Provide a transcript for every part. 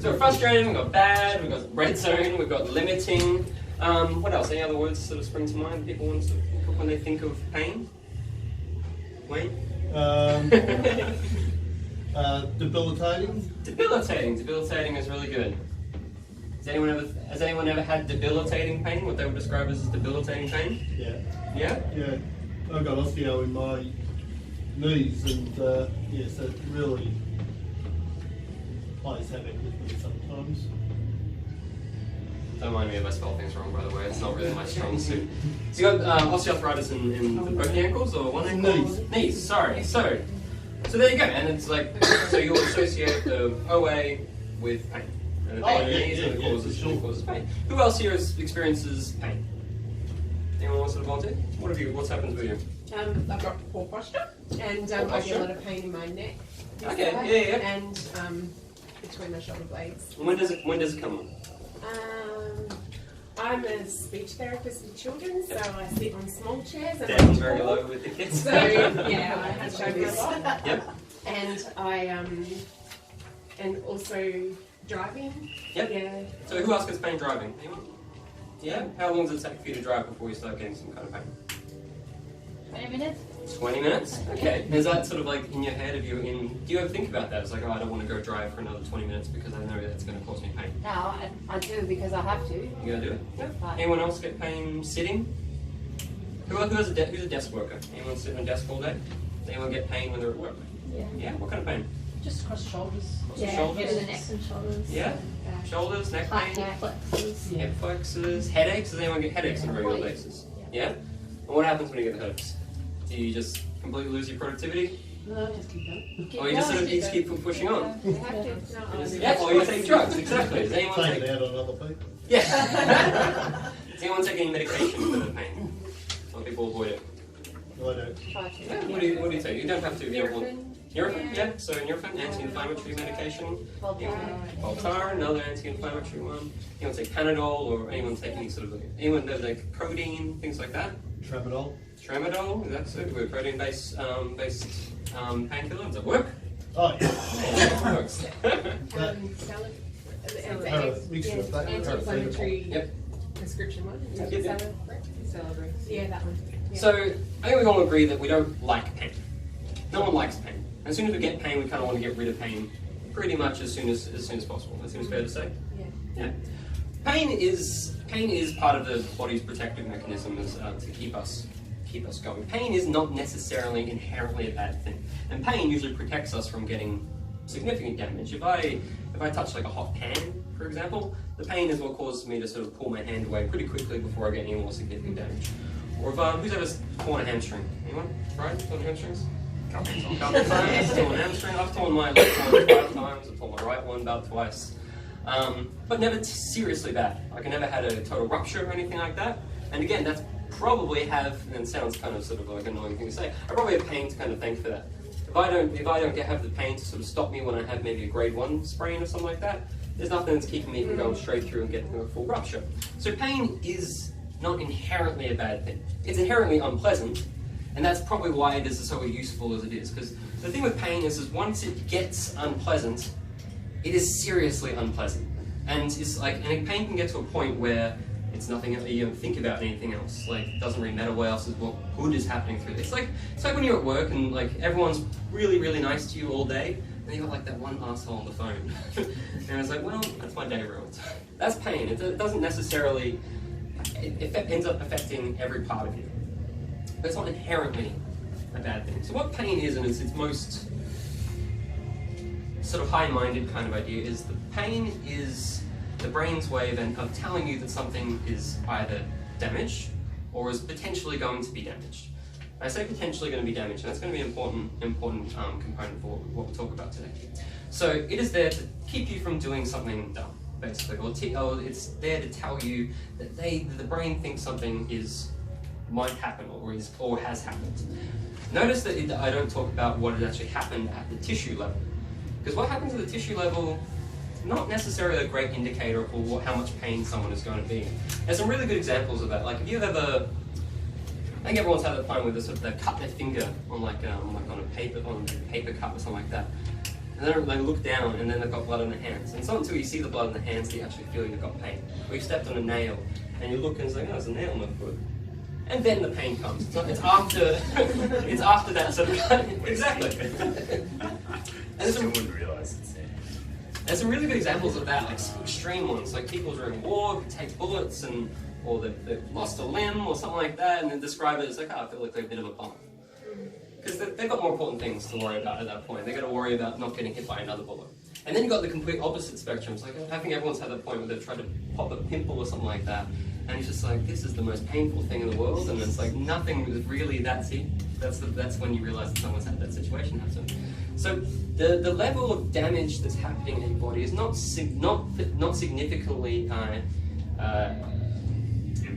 So frustrating, we've got bad, we've got red zone, we've got limiting. What else? Any other words sort of spring to mind people want to sort of think of when they think of pain? Wayne? Debilitating. Debilitating is really good. Has anyone ever had debilitating pain? What they would describe as debilitating pain? Yeah. Yeah? Yeah. I've got osteo in my knees, and yes, it really plays havoc with me sometimes. Don't mind me if I spell things wrong, by the way. It's not really my strong suit. So you got osteoarthritis in both the ankles or one ankle? Knees. Sorry. So there you go. And it's like, so you'll associate the OA with pain. And the pain in your knees and it causes pain. Who else here experiences pain? Anyone wants to volunteer? What's happened with you? I've got poor posture, and I get a lot of pain in my neck. Okay, yeah. And between my shoulder blades. When does it come on? I'm a speech therapist with children, so I sit on small chairs. And Down very low with the kids. So yeah, I have shoulders a lot. Yep. And and also driving. Yep. Yeah. So who else gets pain driving? Anyone? Yeah. How long does it take for you to drive before you start getting some kind of pain? 20 minutes. 20 minutes? Okay. Is that sort of like in your head? Do you ever think about that? It's like, oh, I don't want to go drive for another 20 minutes because I know that's going to cause me pain. No, I do because I have to. You gonna do it? Yeah. Right. Anyone else get pain sitting? Who's a desk worker? Anyone sit on a desk all day? Does anyone get pain when they're at work? Yeah. Yeah. What kind of pain? Just across shoulders. What's the shoulders? Head of the neck and shoulders. Yeah. Shoulders, neck pain, Hip flexors. hip flexors, headaches. Does anyone get headaches on a regular basis? Yeah. And what happens when you get the headaches? Do you just completely lose your productivity? No, just keep going. Or you just sort of keep pushing on? You have to. Yeah, or you take drugs, exactly. Does anyone Take take... it out on other people. Yeah. Does anyone take any medication for the pain? Some people avoid it. I don't. Try to. Yeah, what do you take? You don't have to if you don't want... Nurofen. Nurofen? Yeah, so Nurofen, anti-inflammatory medication. Voltaren, another anti-inflammatory one. Anyone take Panadol, or anyone take any sort of... Anyone that like protein, things like that? Tramadol. Tramadol, that's a good protein-based painkiller. Does it work? Oh yeah. Yeah, it works. Mixture of that. Anti-inflammatory Yep. prescription one. Yep. Celebrate. Yeah, that one. Yeah. So, I think we all agree that we don't like pain. No one likes pain. As soon as we get pain, we kind of want to get rid of pain pretty much as soon as possible. That seems fair to say? Yeah. Yeah. Pain is part of the body's protective mechanisms to keep us going. Pain is not necessarily inherently a bad thing. And pain usually protects us from getting significant damage. If I touch like a hot pan, for example, the pain is what causes me to sort of pull my hand away pretty quickly before I get any more significant damage. Or if who's ever torn a hamstring? Anyone? Right? Torn hamstrings? Couple times. Torn a hamstring. I've torn my left one 5 times. I've torn my right one about twice. But never seriously bad. Like I never had a total rupture or anything like that. And again, that's probably and it sounds kind of sort of like an annoying thing to say, I probably have pain to kind of thank for that. If I don't have the pain to sort of stop me when I have maybe a grade 1 sprain or something like that, there's nothing that's keeping me from going straight through and getting a full rupture. So pain is not inherently a bad thing. It's inherently unpleasant, and that's probably why it is so useful as it is. Because the thing with pain is once it gets unpleasant, it is seriously unpleasant. And it's like, and pain can get to a point where it's nothing, you don't think about anything else. Like, it doesn't really matter what else what good is happening through this. It's like when you're at work and like everyone's really, really nice to you all day, and you got like that one asshole on the phone. And it's like, well, that's my day ruined. That's pain. It doesn't necessarily, it ends up affecting every part of you. But it's not inherently a bad thing. So what pain is, and its most sort of high-minded kind of idea, is the pain is the brain's way of telling you that something is either damaged or is potentially going to be damaged. I say potentially going to be damaged, and that's going to be an important component for what we'll talk about today. So it is there to keep you from doing something dumb, basically, or it's there to tell you that the brain thinks something might happen or has happened. Notice that I don't talk about what has actually happened at the tissue level, because what happens at the tissue level not necessarily a great indicator for how much pain someone is going to be in. There's some really good examples of that. Like if you've ever, I think everyone's had that time where they cut their finger on on a paper cut or something like that. and then they look down, and then they've got blood on their hands. And it's not until you see the blood on the hands that you actually feel you've got pain. Or you stepped on a nail, and you look and it's like, oh, there's a nail on my foot. And then the pain comes. It's after, it's after that sort of, exactly. And Still wouldn't realise it's there. there's some really good examples of that, like extreme ones, like people during war who take bullets and, or they've lost a limb or something like that, and then describe it as like, oh, I feel like they're a bit of a bump. Because they've got more important things to worry about at that point. They've got to worry about not getting hit by another bullet. And then you've got the complete opposite spectrum. It's like, I think everyone's had that point where they've tried to pop a pimple or something like that, and it's just like, this is the most painful thing in the world, and it's like, nothing is really that it. That's when you realise that someone's had that situation happen. So the level of damage that's happening in your body is not significantly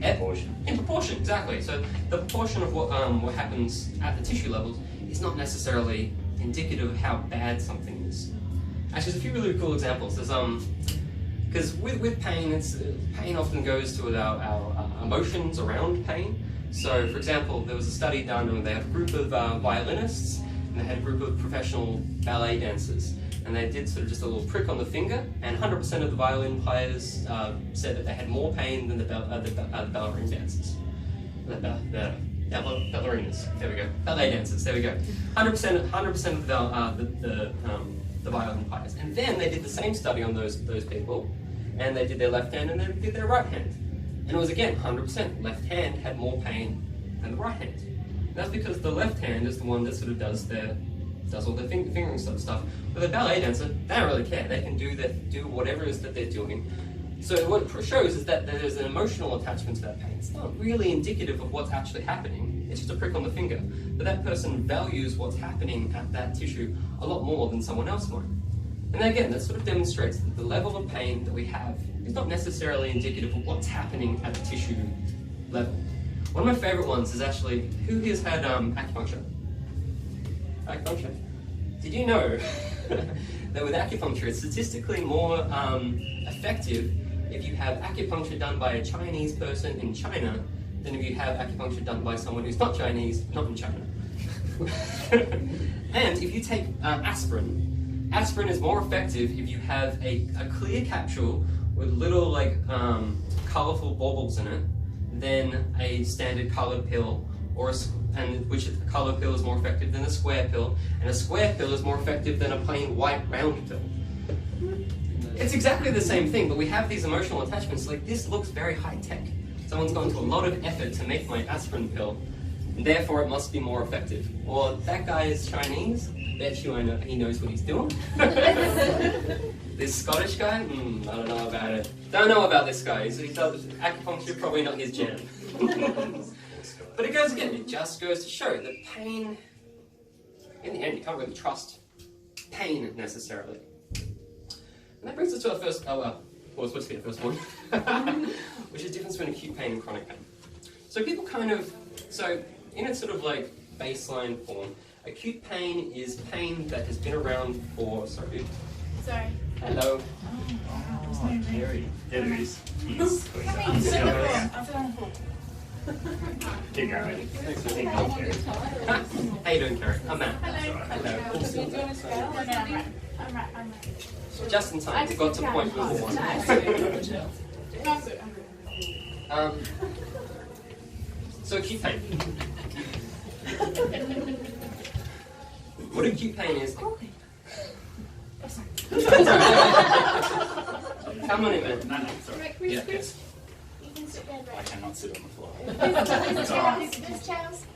In proportion. in proportion, exactly. So the proportion of what happens at the tissue levels is not necessarily indicative of how bad something is. Actually, there's a few really cool examples. There's because with pain, pain often goes to our emotions around pain. So, for example, there was a study done where they had a group of violinists and they had a group of professional ballet dancers. And they did sort of just a little prick on the finger, and 100% of the violin players said that they had more pain than the ballerine dancers. Ballerinas, there we go. Ballet dancers, there we go. 100% of the violin players. And then they did the same study on those people, and they did their left hand and they did their right hand. And it was again 100%. Left hand had more pain than the right hand. And that's because the left hand is the one that sort of does all the fingering stuff. But the ballet dancer, they don't really care. They can do whatever it is that they're doing. So what it shows is that there's an emotional attachment to that pain. It's not really indicative of what's actually happening. It's just a prick on the finger. But that person values what's happening at that tissue a lot more than someone else might. And again, that sort of demonstrates that the level of pain that we have is not necessarily indicative of what's happening at the tissue level. One of my favourite ones is actually, who here's had acupuncture? Acupuncture? Did you know that with acupuncture it's statistically more effective if you have acupuncture done by a Chinese person in China than if you have acupuncture done by someone who's not Chinese, not in China? And if you take aspirin, aspirin is more effective if you have a clear capsule with little like colourful baubles in it than a standard coloured pill, which a coloured pill is more effective than a square pill, and a square pill is more effective than a plain white round pill. It's exactly the same thing, but we have these emotional attachments. Like, this looks very high tech. Someone's gone to a lot of effort to make my aspirin pill, and therefore it must be more effective. Or that guy is Chinese. Bet you I know he knows what he's doing. This Scottish guy, I don't know about it. Don't know about this guy. He does acupuncture, probably not his jam. But it just goes to show that pain, in the end, you can't really trust pain necessarily. And that brings us to our first, it's supposed to be the first one, which is the difference between acute pain and chronic pain. So people in its sort of like baseline form, acute pain is pain that has been around for, sorry. Hello. There it is. He's going down. Keep going. Thanks for being here. How you doing, Carrie? I'm Matt. Hello. I'm right. Just in time, we got to point number one. So acute pain. What acute pain is? Come on in, man. No, sorry. Yeah, yes. You can sit there, I cannot sit on the floor. There's chairs.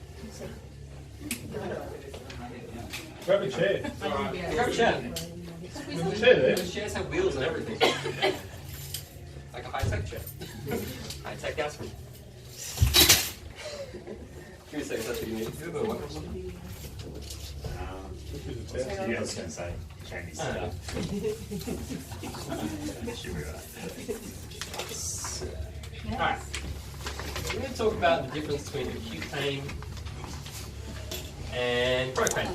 Grab a chair. Grab a chair. There's a chair there. Those chairs have wheels and everything. Like a high-tech chair. High-tech aspirin. Give me a second, that's what you need. Yeah, I was going to say Chinese stuff. Should be right. Alright. We're going to talk about the difference between acute pain and chronic pain.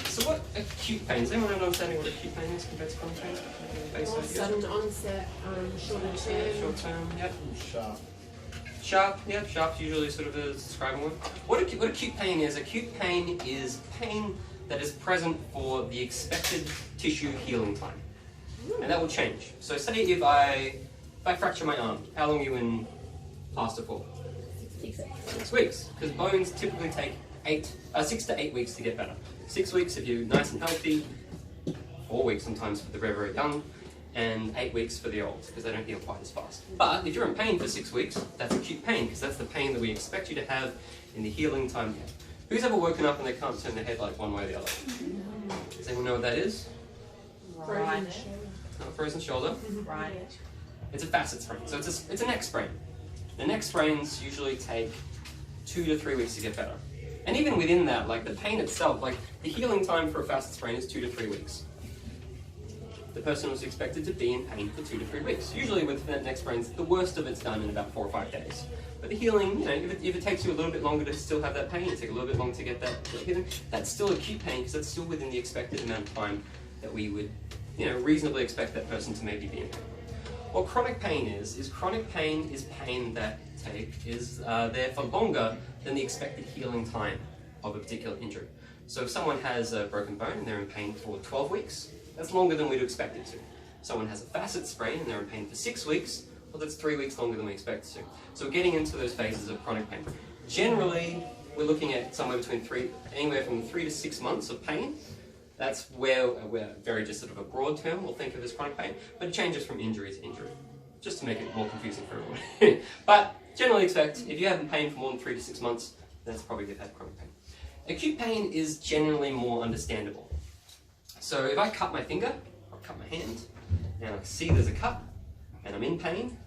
So what acute pain? Does anyone have an understanding what acute pain is compared to chronic pain? Base idea? Sudden onset, short term. Short term, yep. Sharp. Sharp, yeah, sharp's usually sort of a describing one. What acute pain is pain that is present for the expected tissue healing time. And that will change. So say if I fracture my arm, how long are you in plaster for? 6 weeks. Because bones typically take 6 to 8 weeks to get better. 6 weeks if you're nice and healthy, 4 weeks sometimes for the very, very young, and 8 weeks for the old, because they don't heal quite as fast. But if you're in pain for 6 weeks, that's acute pain, because that's the pain that we expect you to have in the healing time. Who's ever woken up and they can't turn their head like one way or the other? Does anyone know what that is? Right. Frozen shoulder. Right. It's a facet sprain, so it's a neck sprain. The neck sprains usually take 2 to 3 weeks to get better. And even within that, like the pain itself, like the healing time for a facet sprain is 2 to 3 weeks. The person was expected to be in pain for 2 to 3 weeks. Usually with neck sprains, the worst of it's done in about 4 or 5 days. But the healing, you know, if it takes you a little bit longer to still have that pain, it takes a little bit longer to get that healing, that's still acute pain because that's still within the expected amount of time that we would, you know, reasonably expect that person to maybe be in pain. What chronic pain is pain that is there for longer than the expected healing time of a particular injury. So if someone has a broken bone and they're in pain for 12 weeks, that's longer than we'd expect it to. Someone has a facet sprain and they're in pain for 6 weeks, well that's 3 weeks longer than we expect it to. So we're getting into those phases of chronic pain. Generally, we're looking at somewhere between anywhere from 3 to 6 months of pain. That's where we're very just sort of a broad term we'll think of as chronic pain, but it changes from injury to injury, just to make it more confusing for everyone. But generally expect, if you have pain for more than 3 to 6 months, that's probably you've had chronic pain. Acute pain is generally more understandable. So if I cut my finger, or cut my hand, and I see there's a cut, and I'm in pain,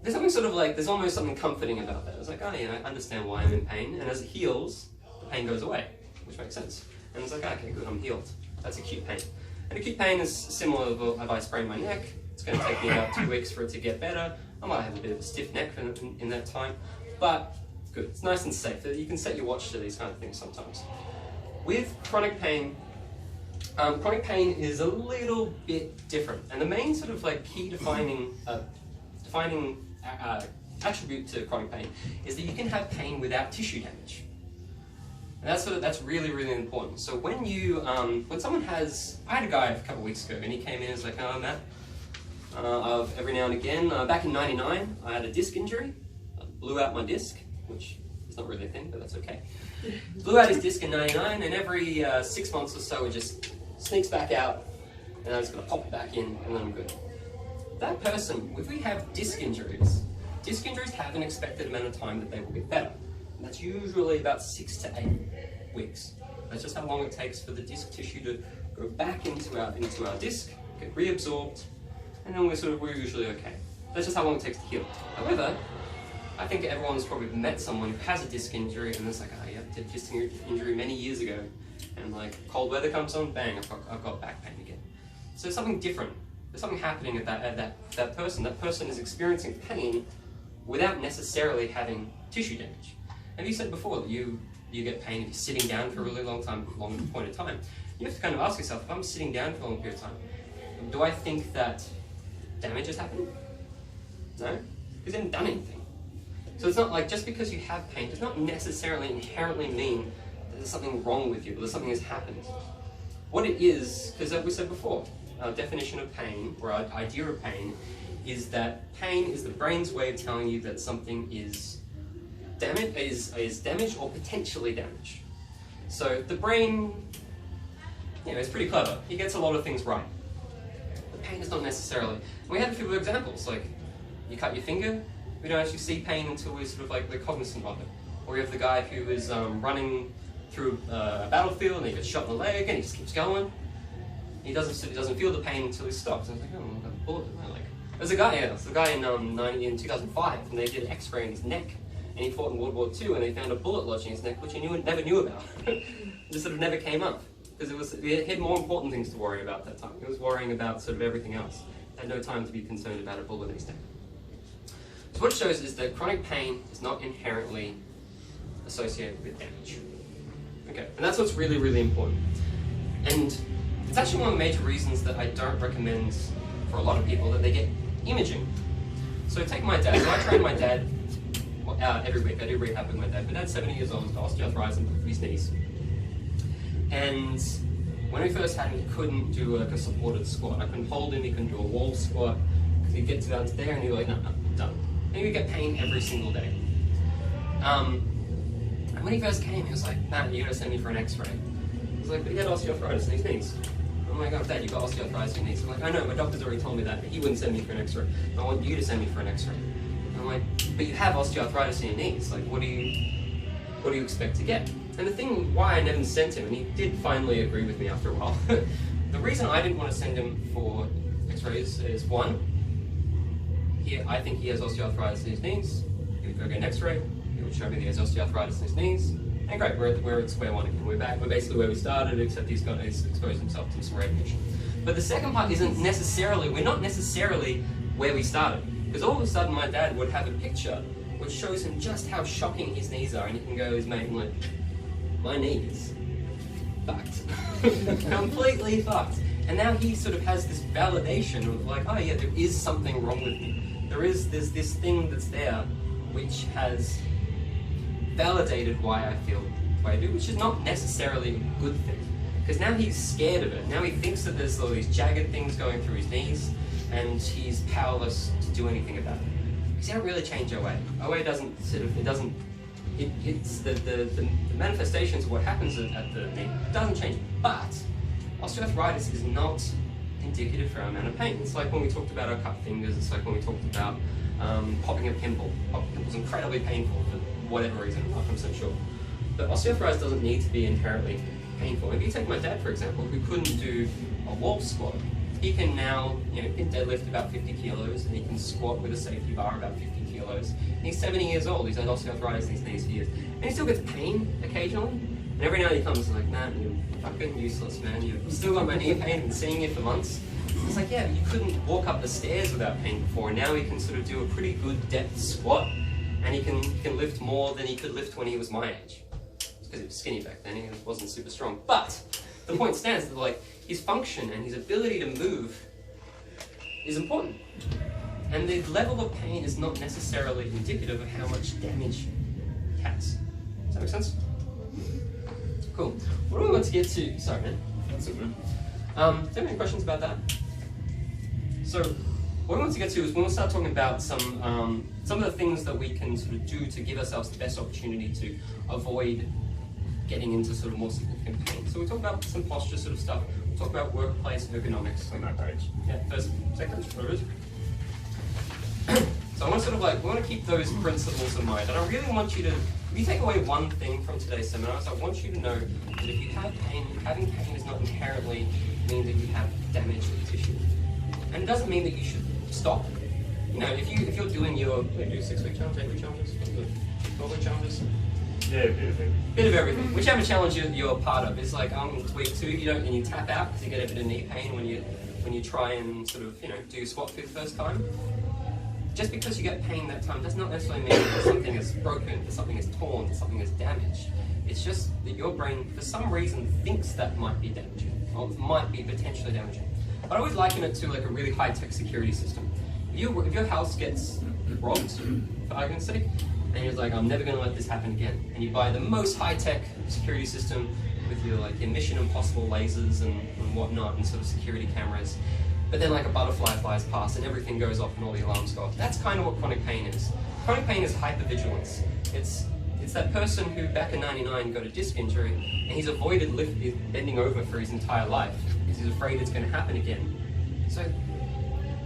there's something sort of like, there's almost something comforting about that. It's like, oh yeah, I understand why I'm in pain, and as it heals, the pain goes away, which makes sense. And it's like, okay, good, I'm healed. That's acute pain. And acute pain is similar if I sprain my neck. It's going to take me about 2 weeks for it to get better. I might have a bit of a stiff neck in that time, but good. It's nice and safe. You can set your watch to these kind of things sometimes. With chronic pain is a little bit different. And the main sort of like key defining attribute to chronic pain is that you can have pain without tissue damage. And that's really, really important. So when someone has, I had a guy a couple of weeks ago and he came in and was like, oh Matt, every now and again, back in '99, I had a disc injury. I blew out my disc, which is not really a thing, but that's okay. Blew out his disc in '99 and every 6 months or so it just sneaks back out and I'm just going to pop it back in and then I'm good. That person, if we have disc injuries have an expected amount of time that they will get better. And that's usually about 6 to 8 weeks. That's just how long it takes for the disc tissue to go back into our disc, get reabsorbed, and then we're usually okay. That's just how long it takes to heal. However, I think everyone's probably met someone who has a disc injury and it's like, oh yeah, I did a disc injury many years ago, and like cold weather comes on, bang, I've got back pain again. So there's something different. There's something happening at that person. That person is experiencing pain without necessarily having tissue damage. And you said before that you get pain if you're sitting down for a really long point of time. You have to kind of ask yourself, if I'm sitting down for a long period of time, do I think that damage has happened? No, because you haven't done anything. So it's not like just because you have pain does not necessarily inherently mean that there's something wrong with you, or that something has happened. What it is, because like we said before, our definition of pain, or our idea of pain, is that pain is the brain's way of telling you that something is damaged or potentially damaged. So the brain, is pretty clever. He gets a lot of things right. But pain is not necessarily. And we have a few examples, like you cut your finger, we don't actually see pain until we're sort of like we're cognizant of it. Or you have the guy who is running through a battlefield and he gets shot in the leg and he just keeps going. He doesn't feel the pain until he stops. And it's like, oh, I've got a bullet in my leg. There's a guy in 2005 and they did an X-ray in his neck. And he fought in World War II and they found a bullet lodged in his neck which he never knew about. It just sort of never came up. Because he had more important things to worry about that time. He was worrying about sort of everything else. Had no time to be concerned about a bullet in his neck. So what it shows is that chronic pain is not inherently associated with damage. Okay, and that's what's really, really important. And it's actually one of the major reasons that I don't recommend for a lot of people that they get imaging. So take my dad. So I trained my dad every week. I do rehab with my dad. My dad's 70 years old, he's got osteoarthritis in both of his knees. And when we first had him, he couldn't do like a supported squat. I couldn't hold him, he couldn't do a wall squat. He'd get down to there and he'd be like, no, done. And he would get pain every single day. And when he first came, he was like, Matt, you gotta send me for an x-ray. I was like, but he had osteoarthritis in his knees. I'm like, oh, Dad, you've got osteoarthritis in your knees. I'm like, I know, my doctor's already told me that, but he wouldn't send me for an x-ray. I want you to send me for an x-ray. I'm like, but you have osteoarthritis in your knees. Like, what do you expect to get? And the thing why I never sent him, and he did finally agree with me after a while, the reason I didn't want to send him for x-rays is one, I think he has osteoarthritis in his knees. He would go get an x-ray, he would show me that he has osteoarthritis in his knees, and great, we're at square one again. We're back, we're basically where we started, except he's exposed himself to some radiation. But the second part isn't necessarily, we're not necessarily where we started. Because all of a sudden my dad would have a picture which shows him just how shocking his knees are, and he can go, his mate, like, my knees, fucked. Completely fucked. And now he sort of has this validation of like, oh yeah, there is something wrong with me. There's this thing that's there which has validated why I feel the way I do, which is not necessarily a good thing. Because now he's scared of it. Now he thinks that there's all these jagged things going through his knees, and he's powerless to do anything about it. Because he don't really change OA. OA doesn't sort of, it's the manifestations of what happens at the knee doesn't change. But osteoarthritis is not indicative for our amount of pain. It's like when we talked about our cut fingers, it's like when we talked about popping a pimple. Popping a pimple is incredibly painful for whatever reason, I'm not 100% sure. But osteoarthritis doesn't need to be inherently painful. If you take my dad, for example, who couldn't do a wall squat, he can now, he can deadlift about 50 kilos, and he can squat with a safety bar about 50 kilos. And he's 70 years old, he's had osteoarthritis in his knees for years. And he still gets pain occasionally. And every now and then he comes and like, man, you're fucking useless, man. You've still got my knee pain, I've been seeing you for months. It's like, yeah, you couldn't walk up the stairs without pain before, and now he can sort of do a pretty good depth squat, and he can lift more than he could lift when he was my age. Because he was skinny back then, he wasn't super strong. But the point stands that like his function and his ability to move is important. And the level of pain is not necessarily indicative of how much damage he has. Does that make sense? Cool. What do we want to get to? Sorry, man. That's a good. Do you have any questions about that? So, what we want to get to is we want to start talking about some of the things that we can sort of do to give ourselves the best opportunity to avoid getting into sort of more significant pain. So we talk about some posture sort of stuff. We'll talk about workplace ergonomics. On that page. Yeah, first, second, whatever it is. So I want to sort of like, we want to keep those principles in mind. And I really want you to, if you take away one thing from today's seminar, so I want you to know that if you have pain, having pain does not inherently mean that you have damage to the tissue. And it doesn't mean that you should stop. You know, if you're doing your, what do you do, 6-week challenge, 8-week challenges, 12-week challenges? Yeah, bit of everything. Bit of everything. Whichever challenge you're part of. It's like week 2, and you tap out because you get a bit of knee pain when you try and sort of do your squat for the first time. Just because you get pain that time does not necessarily mean that something is broken, that something is torn, that something is damaged. It's just that your brain, for some reason, thinks that might be damaging, or might be potentially damaging. I always liken it to like a really high-tech security system. If your house gets robbed, for argument's sake, and you're like, I'm never going to let this happen again, and you buy the most high-tech security system with your Mission Impossible lasers and whatnot, and sort of security cameras, but then like a butterfly flies past and everything goes off and all the alarms go off. That's kind of what chronic pain is. Chronic pain is hypervigilance. It's that person who back in '99 got a disc injury and he's avoided bending over for his entire life because he's afraid it's going to happen again. So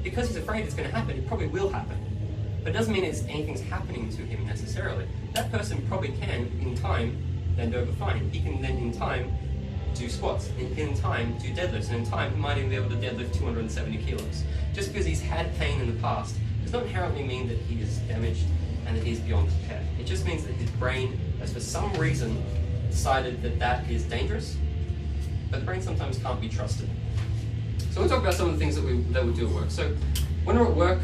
because he's afraid it's going to happen, it probably will happen. But it doesn't mean anything's happening to him necessarily. That person probably can, in time, bend over fine. He can then, in time, do squats, and in time, do deadlifts, and in time, he might even be able to deadlift 270 kilos. Just because he's had pain in the past does not inherently mean that he is damaged and that he's beyond repair. It just means that his brain has, for some reason, decided that that is dangerous, but the brain sometimes can't be trusted. So we'll talk about some of the things that we do at work. So when we're at work,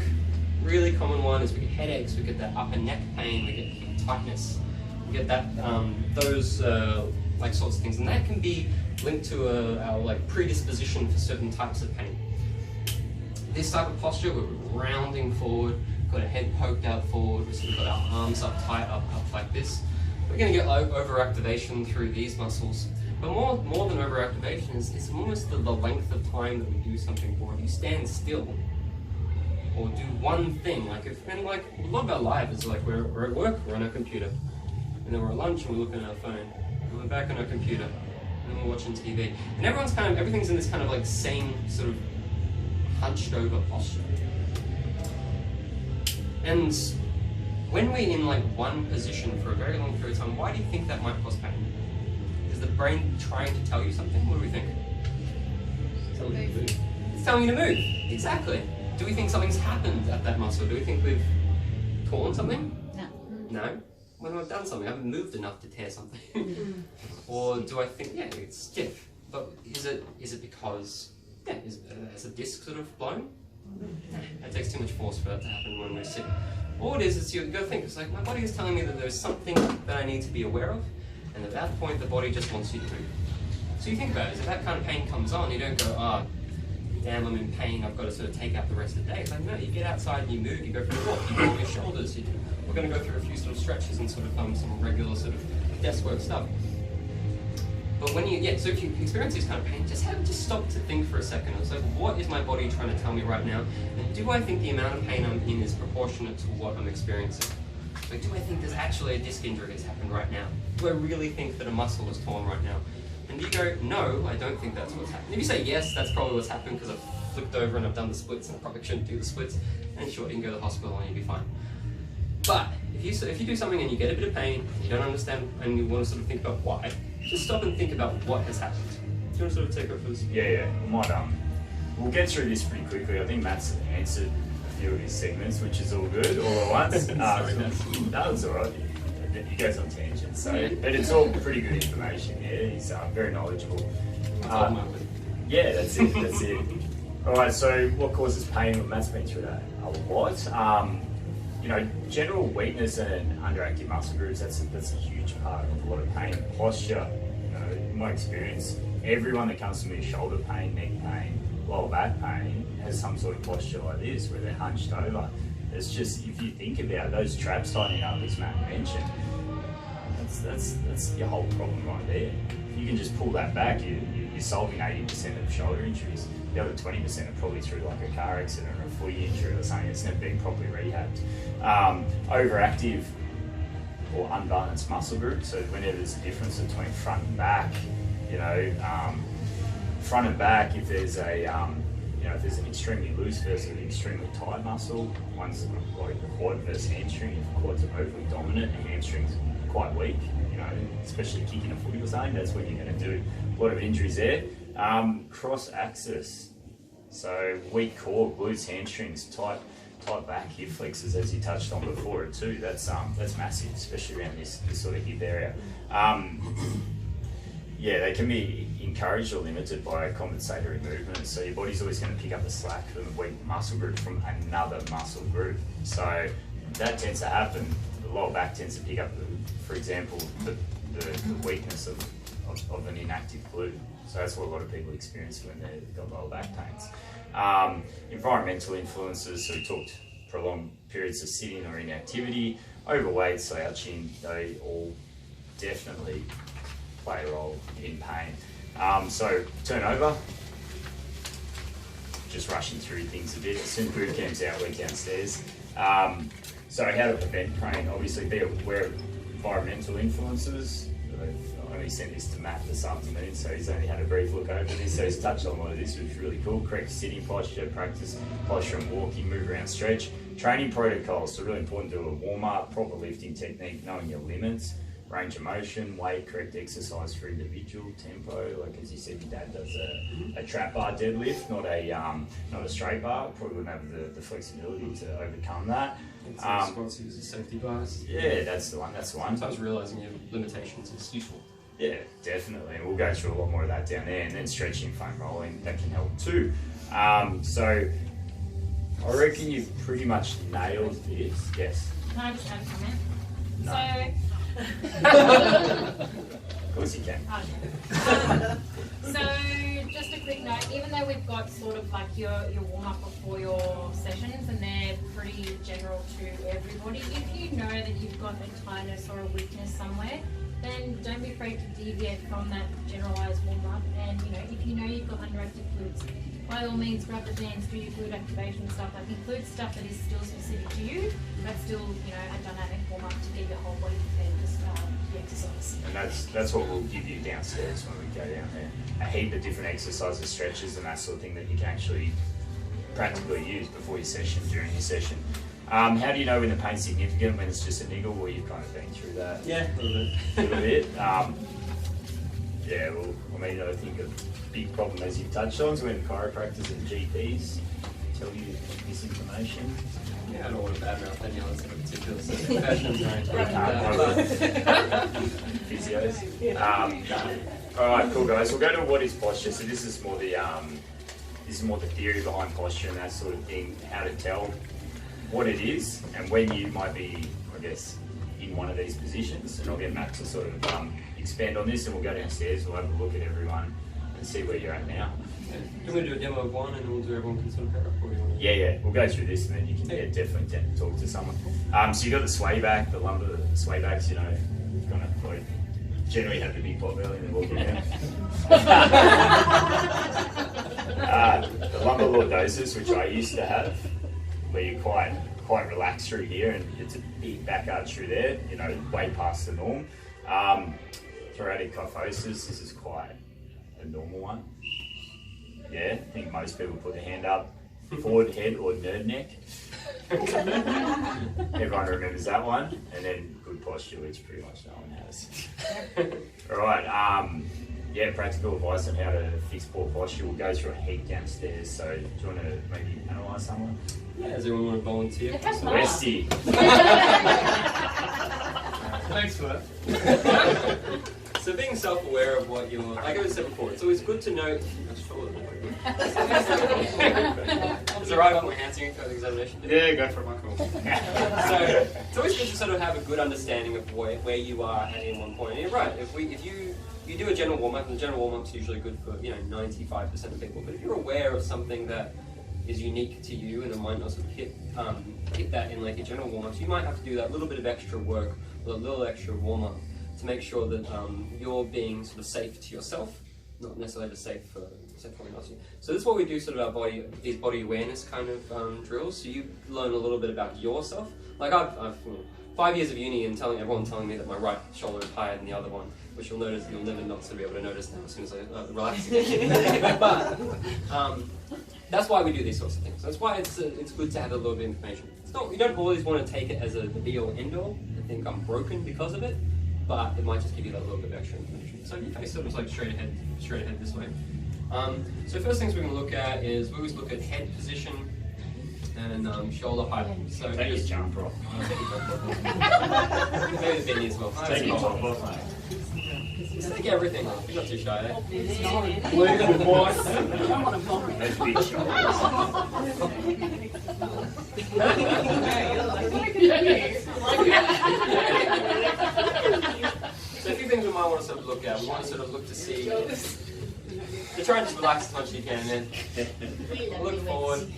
really common one is we get headaches, we get that upper neck pain, we get hip tightness, we get that those sorts of things, and that can be linked to our predisposition for certain types of pain. This type of posture, we're rounding forward, got a head poked out forward, we've sort of got our arms up tight, up like this. We're going to get overactivation through these muscles. But more than overactivation is it's almost the length of time that we do something for. If you stand still or do one thing, like a lot of our life is like we're at work, we're on our computer, and then we're at lunch and we're looking at our phone, and we're back on our computer, and then we're watching TV. And everything's in this kind of like same sort of hunched over posture. And when we're in like one position for a very long period of time, why do you think that might cause pain? Is the brain trying to tell you something? What do we think? It's telling you to move. It's telling you to move. Exactly. Do we think something's happened at that muscle? Do we think we've torn something? No. No? When I've done something, I haven't moved enough to tear something. Or do I think, yeah, it's stiff. But is it because, yeah, is a disc sort of blown? No. It takes too much force for that to happen when we're sitting. All it is you've got to think, it's like my body is telling me that there's something that I need to be aware of, and at that point the body just wants you to move. So you think about it, if that kind of pain comes on, you don't go, oh, damn, I'm in pain, I've got to sort of take out the rest of the day. It's like, no, you get outside and you move, you go for a walk, you roll your shoulders, we're going to go through a few sort of stretches and sort of some regular sort of desk work stuff. But so if you experience this kind of pain, just stop to think for a second. It's like, what is my body trying to tell me right now? And do I think the amount of pain I'm in is proportionate to what I'm experiencing? Like, do I think there's actually a disc injury that's happened right now? Do I really think that a muscle is torn right now? And you go, no, I don't think that's what's happened. If you say yes, that's probably what's happened because I've flipped over and I've done the splits and I probably shouldn't do the splits, and sure, you can go to the hospital and you'll be fine. But if you do something and you get a bit of pain, you don't understand, and you want to sort of think about why, just stop and think about what has happened. Do you want to sort of take over this? Yeah. We'll get through this pretty quickly. I think Matt's answered a few of his segments, which is all good, all at once. That was all right. He goes on tangents, but it's all pretty good information. Yeah, he's very knowledgeable. Yeah, that's it. All right. So, what causes pain? Well, Matt's been through that a lot. General weakness and underactive muscle groups, that's a huge part of a lot of pain. Posture, in my experience, everyone that comes to me with shoulder pain, neck pain, lower back pain has some sort of posture like this where they're hunched over. It's just, if you think about those traps tightening up, as Matt mentioned, that's your whole problem right there. If you can just pull that back, you're solving 80% of shoulder injuries. The other 20% are probably through like a car accident or a footy injury or something that's never been properly rehabbed. Overactive or unbalanced muscle group, so whenever there's a difference between front and back, front and back, if there's if there's an extremely loose versus an extremely tight muscle, one's like the quad versus hamstring. If the quads are overly dominant and hamstrings quite weak, especially kicking a footy or something, that's when you're going to do a lot of injuries there. Cross-axis, so weak core, glutes, hamstrings, tight back, hip flexors, as you touched on before too. That's massive, especially around this sort of hip area. They can be encouraged or limited by compensatory movements. So your body's always going to pick up the slack from a weak muscle group from another muscle group. So that tends to happen. The lower back tends to pick up, for example, the weakness of an inactive glute. So that's what a lot of people experience when they've got lower back pains. Environmental influences, so we talked prolonged periods of sitting or inactivity, overweight, slouching, they all definitely play a role in pain. So turnover, just rushing through things a bit. As soon as boot camp's out, we're downstairs. So how to prevent pain, obviously be aware of environmental influences. I only sent this to Matt this afternoon, so he's only had a brief look over this, so he's touched on a lot of this, which is really cool. Correct sitting posture, practice posture and walking, move around, stretch. Training protocols, so really important to do a warm-up, proper lifting technique, knowing your limits, range of motion, weight, correct exercise for individual, tempo, like as you said, your dad does a trap bar deadlift, not a straight bar, probably wouldn't have the flexibility to overcome that. Squats uses safety bars. Yeah, that's the one. Sometimes realising your limitations is useful. Yeah, definitely. And we'll go through a lot more of that down there, and then stretching, foam rolling, that can help too. So I reckon you've pretty much nailed this. Yes? Can I just add a comment? No. Of course you can. So just a quick note, even though we've got sort of like your warm up before your sessions, and they're pretty general to everybody, if you know that you've got a tightness or a weakness somewhere, then don't be afraid to deviate from that generalised warm up. And if you know you've got underactive glutes, by all means grab the bands, do your glute activation stuff. Like include stuff that is still specific to you, but still a dynamic warm up to get your whole body prepared to start the exercise. And that's what we'll give you downstairs when we go down there. A heap of different exercises, stretches, and that sort of thing that you can actually practically use before your session, during your session. How do you know when the pain's significant, when it's just a niggle, or you've kind of been through that? Yeah, a little bit. A little bit. Yeah, well, I mean, I think a big problem, as you've touched on, is when chiropractors and GPs tell you this information. Yeah, I don't want to badmouth any other sort of particular set of professions or anything like that. Physios. All right, cool guys. We'll go to what is posture. So this is more the theory behind posture and that sort of thing. How to tell what it is and when you might be, I guess, in one of these positions. And I'll get Matt to sort of expand on this, and we'll go downstairs. We'll have a look at everyone and see where you're at now. Do we do a demo of one, and then we'll do everyone can sort of pair up, or do you want to? Yeah. We'll go through this, and then you can definitely talk to someone. So you got the sway back, the lumbar sway backs. You're gonna like generally have the big pot belly and then walk around. The lumbar lordosis, which I used to have, where you're quite relaxed through here, and it's a big back arch through there. Way past the norm. Thoracic kyphosis. This is quite a normal one. Yeah, I think most people put their hand up. Forward head or nerd neck. Everyone remembers that one. And then good posture, which pretty much no one has. Alright, practical advice on how to fix poor posture. We'll go through a heap downstairs. So do you want to maybe analyse someone? Yeah, does everyone want to volunteer? Westy. Thanks for that. So being self-aware of what you're, like I said before, it's always good to know. Is it right on my hands for the examination? Yeah, go for it, Michael. So it's always good to sort of have a good understanding of where you are at any one point. And you're right. If you do a general warm-up, and the general warm-up's usually good for 95% of people. But if you're aware of something that is unique to you and it might not sort of hit that in like your general warm-ups, you might have to do that little bit of extra work with a little extra warm-up to make sure that you're being sort of safe to yourself, not necessarily safe for someone else. So this is what we do, sort of these body awareness kind of drills. So you learn a little bit about yourself. Like I've 5 years of uni and everyone telling me that my right shoulder is higher than the other one, which you'll never not be able to notice now as soon as I relax again. But that's why we do these sorts of things. That's why it's good to have a little bit of information. You don't always want to take it as the be-all end-all and think I'm broken because of it, but it might just give you that little bit of extra information. So your face sort of like straight ahead this way. So first things we're going to look at is we always look at head position and shoulder height. So Take your jumper off. maybe the bend as well. Take your top off. Just take everything off. You're not too shy, eh? Those big shoulders. So a few things we might want to sort of look at. We want to sort of look to see. To try and just relax as much as you can, and then look forward.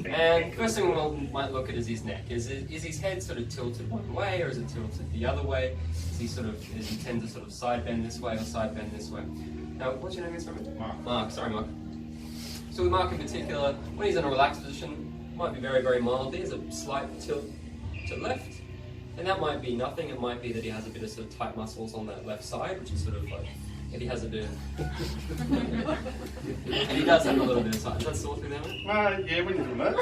And first thing we might look at is his neck. Is his head sort of tilted one way, or is it tilted the other way? Does he tend to sort of side bend this way or side bend this way? Now, what's your name again? Mark. Mark. Sorry, Mark. So with Mark in particular, when he's in a relaxed position, might be very, very mild. There's a slight tilt to left, and that might be nothing. It might be that he has a bit of sort of tight muscles on that left side, which is sort of like. If he has a bit and he does have a little bit of size. Is that sore through there, man? Yeah, when you're doing that.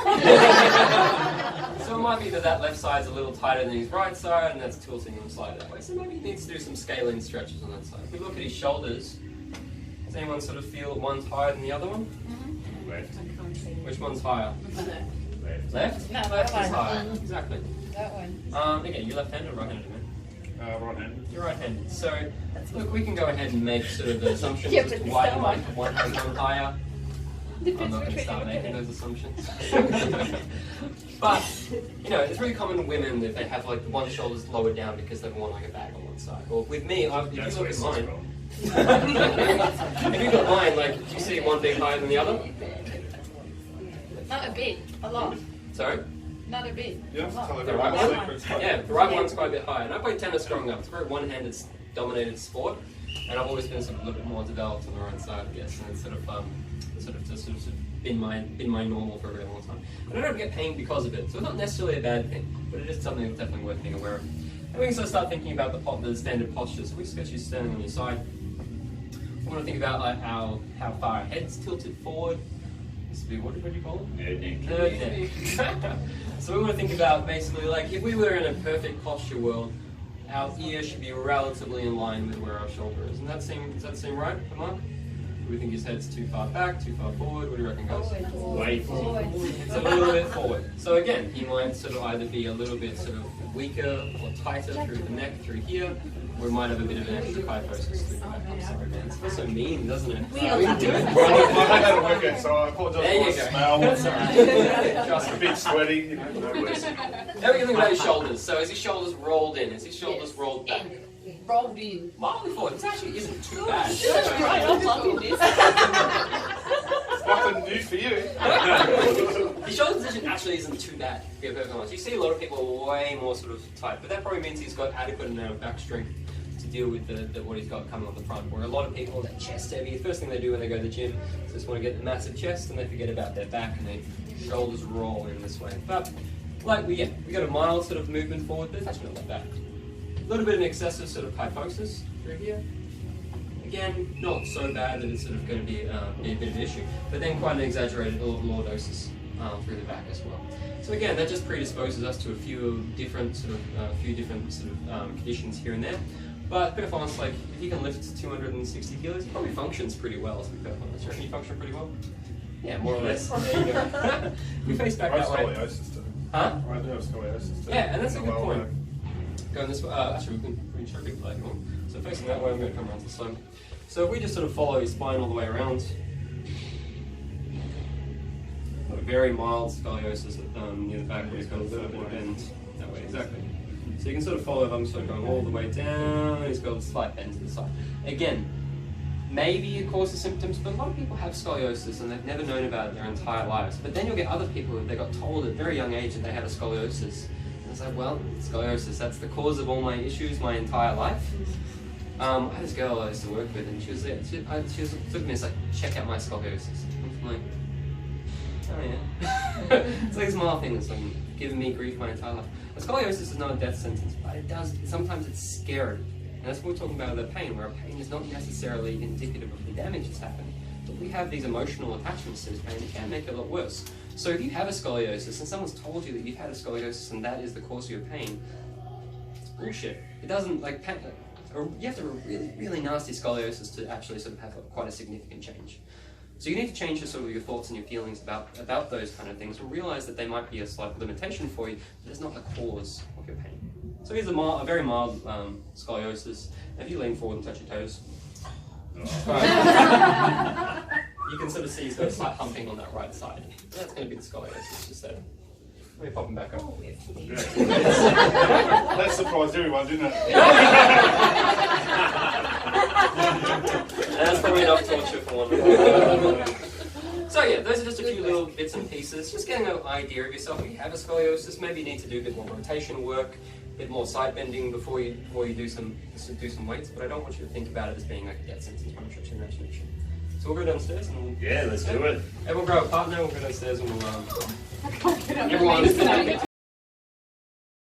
So it might be that left side's a little tighter than his right side, and that's tilting him slightly that way. So maybe he needs to do some scaling stretches on that side. If we look at his shoulders, does anyone sort of feel that one's higher than the other one? Left. Which one's higher? Left. Left? No, Left that is one. higher. Exactly. That one. Again, you left-handed or right-handed, man? Right-handed. You're right-handed. So, look, we can go ahead and make sort of the assumptions Yeah, as to but why you still. might one has one higher. I'm not going to start making those assumptions. But, it's really common in women that they have like one shoulder's lower down because they've worn like a bag on one side. Or with me, if you That's look where at it's mine, from. If you've got mine, like, do you see one being higher than the other? Not a bit, a lot. Sorry? Not a bit. Yeah, tell The right one? Yeah, the right one's quite a bit higher. And I played tennis growing up. It's a very one-handed dominated sport, and I've always been sort of a little bit more developed on the right side, I guess, and it's sort of been my normal for a very long time. And I don't get pain because of it, so it's not necessarily a bad thing, but it is something that's definitely worth being aware of. And we can sort of start thinking about the standard postures. So we sketch you standing on your side. We want to think about like how far our head's tilted forward. This would be, what do you call it? Nerd neck. So we want to think about basically like if we were in a perfect posture world, our ear should be relatively in line with where our shoulder is. Does that seem right, Mark? Do we think his head's too far back, too far forward? What do you reckon, guys? Way forward. It's a little bit forward. So again, he might sort of either be a little bit sort of weaker or tighter through the neck, through here, or he might have a bit of an extra kyphosis through the back. I'm sorry, man. It feels so mean, doesn't it? We all love it. Well, I had a workout, so I apologise There for you my go. smell. That's alright. Just a bit sweaty, you know. Now we can think about his shoulders. So is his shoulders rolled in? Is his shoulders rolled back? Rolled in. Mildly forward. This actually isn't too bad. Right, I'm loving this. Nothing new for you. His shoulder position actually isn't too bad, to be perfectly honest. You see a lot of people are way more sort of tight, but that probably means he's got adequate amount of back strength to deal with what he's got coming on the front. Where a lot of people, they're chest heavy. The first thing they do when they go to the gym is just want to get the massive chest, and they forget about their back, and their shoulders roll in this way. But like we got a mild sort of movement forward, but it's actually not that bad. A little bit of an excessive sort of kyphosis through here. Again, not so bad that it's sort of going to be a bit of an issue, but then quite an exaggerated lordosis through the back as well. So again, that just predisposes us to a few different conditions here and there. But a bit of honest, like if you can lift 260 kilos, it probably functions pretty well. To be perfectly honest, reckon you function pretty well? Yeah, more or less. There you go. We face back I have that way. scoliosis too. Huh? I do have scoliosis too. Yeah, and that's a good Well, point. Going this way, actually we can show people that. So facing that way, I'm going to come around to the side. So if we just sort of follow his spine all the way around, got a very mild scoliosis near the back where he's got a little bit of bend that way, exactly. So you can sort of follow if I'm sort of going all the way down, he's got a slight bend to the side. Again, maybe it causes symptoms, but a lot of people have scoliosis and they've never known about it their entire lives. But then you'll get other people who they got told at a very young age that they had a scoliosis. It's like, well, scoliosis, that's the cause of all my issues my entire life. I had this girl I used to work with and she was there. She was looking at me and like, check out my scoliosis. I'm like, oh yeah. It's like a small thing that's like giving me grief my entire life. A scoliosis is not a death sentence, but it does, sometimes it's scary. And that's what we're talking about with the pain, where our pain is not necessarily indicative of the damage that's happened. But we have these emotional attachments to this pain that can make it a lot worse. So if you have a scoliosis and someone's told you that you've had a scoliosis and that is the cause of your pain, it's bullshit. It doesn't, like, you have to have a really, really nasty scoliosis to actually sort of have quite a significant change. So you need to change your thoughts and your feelings about those kind of things and realize that they might be a slight limitation for you, but it's not the cause of your pain. So here's a very mild scoliosis. If you lean forward and touch your toes, you can sort of see he's got a slight humping on that right side. That's going to be the scoliosis just there. Let me pop him back up. That surprised everyone, didn't it? That's probably enough torture for one. So yeah, those are just a few little bits and pieces. Just getting an idea of yourself. If you have a scoliosis, maybe you need to do a bit more rotation work, a bit more side bending before you do some weights. But I don't want you to think about it as being like a death sentence by stretch your imagination. So we'll go downstairs and Yeah, let's do it. Everyone grab a partner. We'll go downstairs and we'll I can't get up. everyone.